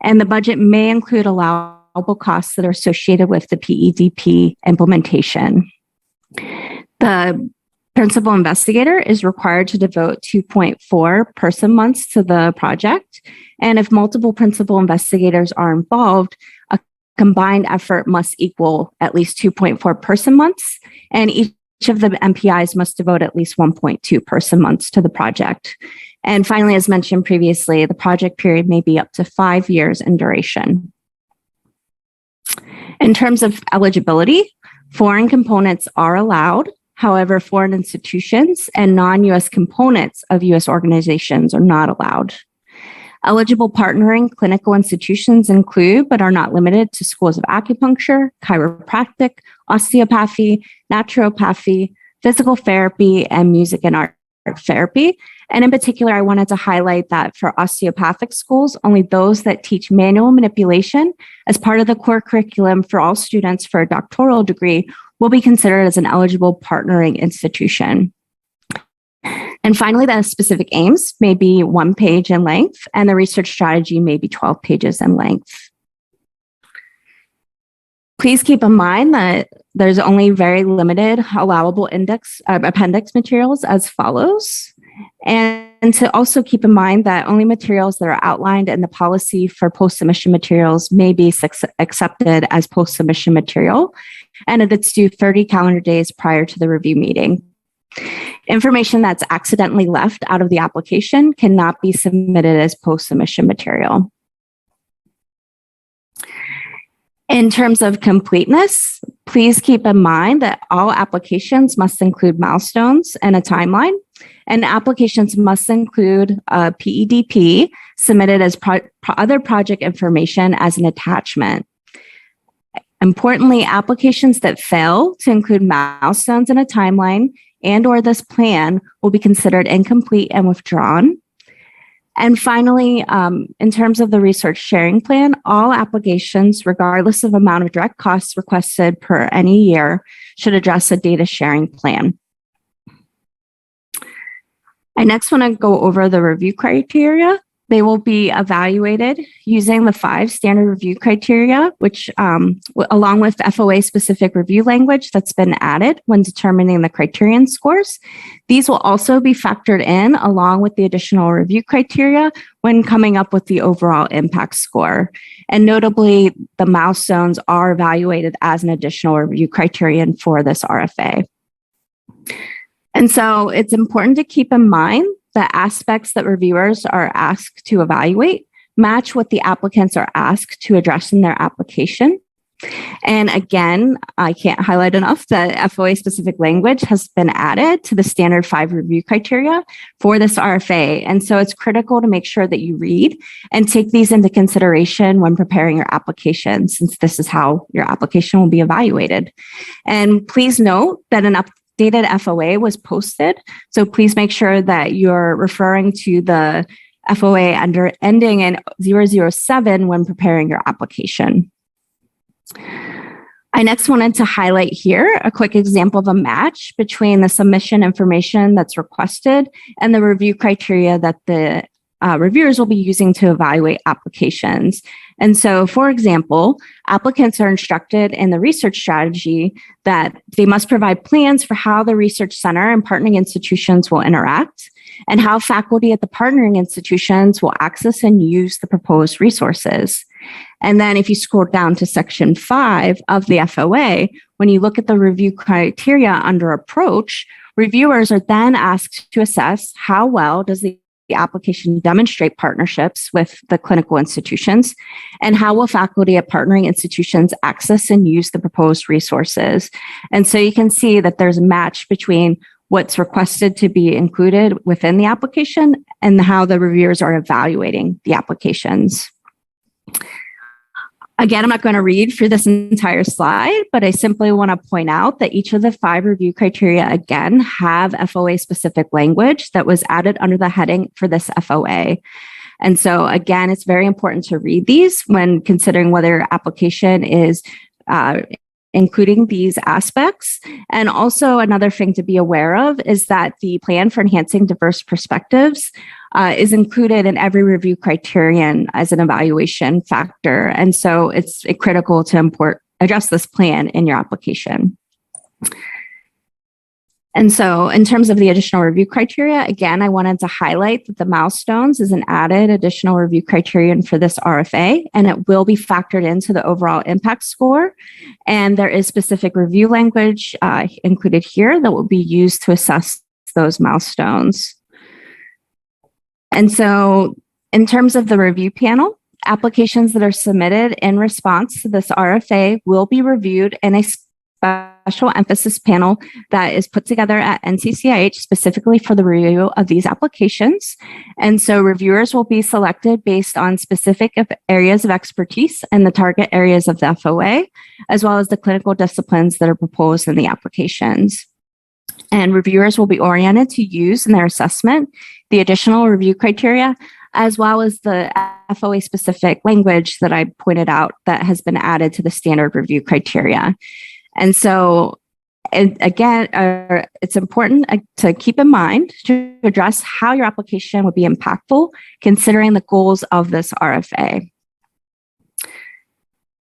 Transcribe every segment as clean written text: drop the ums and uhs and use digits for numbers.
And the budget may include allowable costs that are associated with the PEDP implementation. The principal investigator is required to devote 2.4 person months to the project. And if multiple principal investigators are involved, a combined effort must equal at least 2.4 person months. And each of the MPIs must devote at least 1.2 person months to the project. And finally, as mentioned previously, the project period may be up to 5 years in duration. In terms of eligibility, foreign components are allowed. However, foreign institutions and non-U.S. components of U.S. organizations are not allowed. Eligible partnering clinical institutions include, but are not limited to, schools of acupuncture, chiropractic, osteopathy, naturopathy, physical therapy, and music and art therapy. And in particular, I wanted to highlight that for osteopathic schools, only those that teach manual manipulation as part of the core curriculum for all students for a doctoral degree will be considered as an eligible partnering institution. And finally, the specific aims may be 1 page in length, and the research strategy may be 12 pages in length. Please keep in mind that there's only very limited allowable appendix materials as follows. And to also keep in mind that only materials that are outlined in the policy for post-submission materials may be accepted as post-submission material, and it's due 30 calendar days prior to the review meeting. Information that's accidentally left out of the application cannot be submitted as post-submission material. In terms of completeness, please keep in mind that all applications must include milestones and a timeline, and applications must include a PEDP submitted as other project information as an attachment. Importantly, applications that fail to include milestones and a timeline and/or this plan will be considered incomplete and withdrawn. And finally, in terms of the research sharing plan, all applications, regardless of amount of direct costs requested per any year, should address a data sharing plan. I next want to go over the review criteria. They will be evaluated using the 5 standard review criteria, which along with FOA-specific review language that's been added when determining the criterion scores. These will also be factored in along with the additional review criteria when coming up with the overall impact score. And notably, the milestones are evaluated as an additional review criterion for this RFA. And so it's important to keep in mind the aspects that reviewers are asked to evaluate match what the applicants are asked to address in their application. And again, I can't highlight enough that FOA-specific language has been added to the standard 5 review criteria for this RFA. And so it's critical to make sure that you read and take these into consideration when preparing your application, since this is how your application will be evaluated. And please note that an updated FOA was posted. So please make sure that you're referring to the FOA ending in 007 when preparing your application. I next wanted to highlight here a quick example of a match between the submission information that's requested and the review criteria that the reviewers will be using to evaluate applications. And so, for example, applicants are instructed in the research strategy that they must provide plans for how the research center and partnering institutions will interact and how faculty at the partnering institutions will access and use the proposed resources. And then if you scroll down to section 5 of the FOA, when you look at the review criteria under approach, reviewers are then asked to assess how well does the application demonstrate partnerships with the clinical institutions, and how will faculty at partnering institutions access and use the proposed resources. And so you can see that there's a match between what's requested to be included within the application and how the reviewers are evaluating the applications. Again, I'm not going to read through this entire slide, but I simply want to point out that each of the 5 review criteria, again, have FOA-specific language that was added under the heading for this FOA. And so, again, it's very important to read these when considering whether your application is including these aspects. And also another thing to be aware of is that the plan for enhancing diverse perspectives is included in every review criterion as an evaluation factor. And so it's critical to address this plan in your application. And so in terms of the additional review criteria, again, I wanted to highlight that the milestones is an added additional review criterion for this RFA, and it will be factored into the overall impact score. And there is specific review language included here that will be used to assess those milestones. And so in terms of the review panel, applications that are submitted in response to this RFA will be reviewed in a special emphasis panel that is put together at NCCIH specifically for the review of these applications. And so reviewers will be selected based on specific areas of expertise and the target areas of the FOA, as well as the clinical disciplines that are proposed in the applications. And reviewers will be oriented to use in their assessment the additional review criteria, as well as the FOA specific language that I pointed out that has been added to the standard review criteria. And so, again, it's important to keep in mind to address how your application would be impactful, considering the goals of this RFA.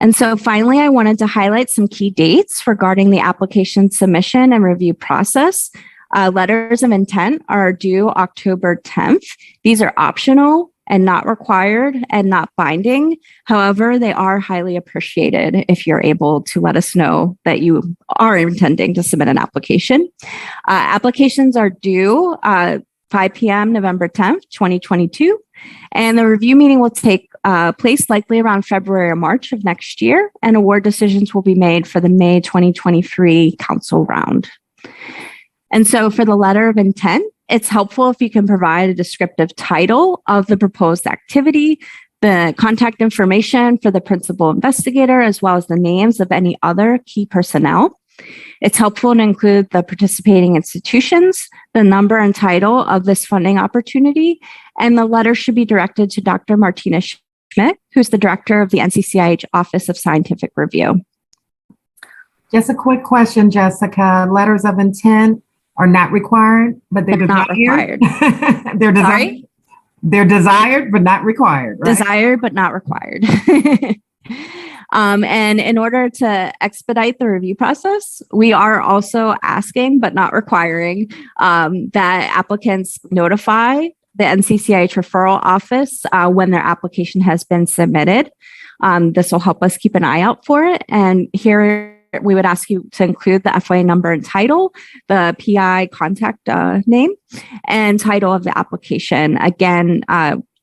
And so finally, I wanted to highlight some key dates regarding the application submission and review process. Letters of intent are due October 10th. These are optional and not required and not binding. However, they are highly appreciated if you're able to let us know that you are intending to submit an application. Applications are due 5 p.m. November 10th, 2022. And the review meeting will take place likely around February or March of next year, and award decisions will be made for the May 2023 council round. And so for the letter of intent, it's helpful if you can provide a descriptive title of the proposed activity, the contact information for the principal investigator, as well as the names of any other key personnel. It's helpful to include the participating institutions, the number and title of this funding opportunity, and the letter should be directed to Dr. Martina Schmidt, who's the director of the NCCIH Office of Scientific Review. Just a quick question, Jessica. Letters of intent are not required, but they're not required. They're desired. Sorry? They're desired, but not required. Right? Desired, but not required. And in order to expedite the review process, we are also asking, but not requiring, that applicants notify the NCCIH referral office when their application has been submitted. This will help us keep an eye out for it. And here we would ask you to include the FOA number and title, the PI contact name, and title of the application, again,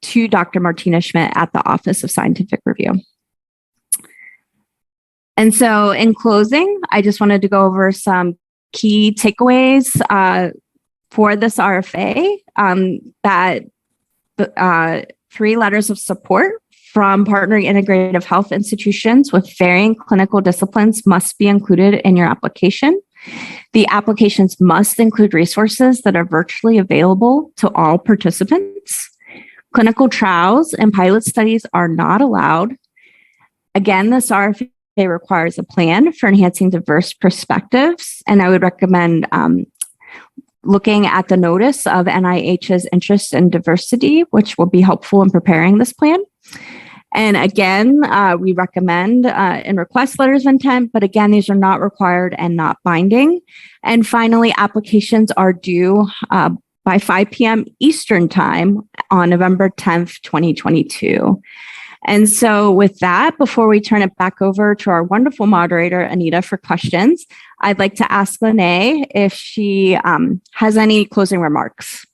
to Dr. Martina Schmidt at the Office of Scientific Review. And so in closing, I just wanted to go over some key takeaways for this RFA, that 3 letters of support from partnering integrative health institutions with varying clinical disciplines must be included in your application. The applications must include resources that are virtually available to all participants. Clinical trials and pilot studies are not allowed. Again, this RFA requires a plan for enhancing diverse perspectives, and I would recommend looking at the notice of NIH's interest in diversity, which will be helpful in preparing this plan. And again, we recommend and request letters of intent, but again, these are not required and not binding. And finally, applications are due by 5 p.m. Eastern Time on November 10th, 2022. And so with that, before we turn it back over to our wonderful moderator, Anita, for questions, I'd like to ask Lene if she has any closing remarks.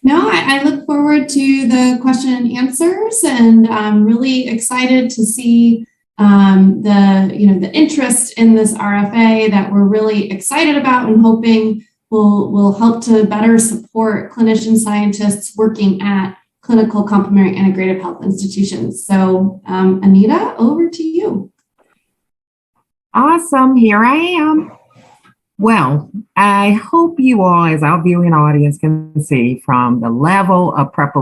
No, I look forward to the question and answers, and I'm really excited to see the interest in this RFA that we're really excited about and hoping will help to better support clinician scientists working at clinical complementary integrative health institutions. So Anita, over to you. Awesome, here I am. Well, I hope you all, as our viewing audience, can see from the level of preparation